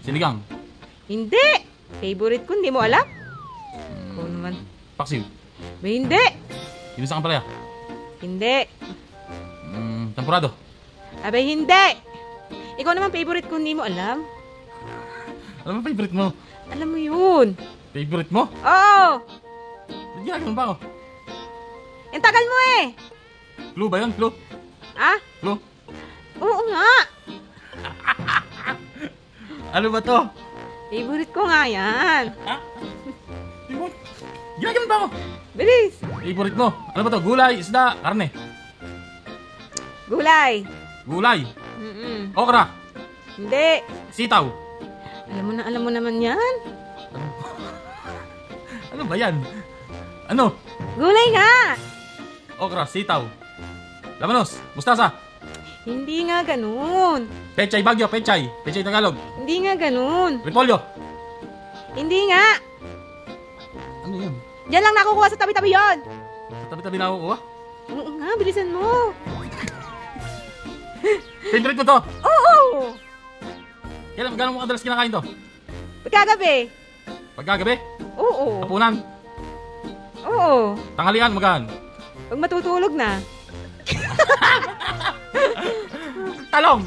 Sinigang. Hindi. Favorite ko, hindi mo alam? Ikaw naman. Paksiw. Ba, hindi. Ginisang palaya. Hindi. Tempurado. Abay, hindi. Ikaw naman favorite ko, hindi mo alam? Ano ba favorite mo? Alam mo yun. Favorite mo? Oo. Ginagawa ba ako? Ang tagal mo eh. Clue ba yun? Clue? Ah? Clue? Oo nga. Ano ba to? Favorite ko nga yan. Ha? Ginagawa ba ako? Bilis. Favorite mo? Ano ba to? Gulay, isda, karne. Gulay. Gulay. Mm-mm. Okra. Hindi. Sitaw. Alam mo naman yan. Ano ba yan? Ano? Gulay nga. Okra, sitaw. Labanos, mustasa. Hindi nga ganun. Pechay Bagyo, pechay. Pechay Tagalog. Hindi nga ganun. Repolyo. Hindi nga. Ano yun? Diyan lang nakukuha sa tabi-tabi yon. Sa tabi-tabi na ako. Oo nga, bilisan mo. Favorite mo to? Oo. Kailan, gano'n mo kadalas kinakain to? Pagkagabi. Pagkagabi? Oo. Hapunan? Oo. Tanghalian, magaan? Pag matutulog na. Talong!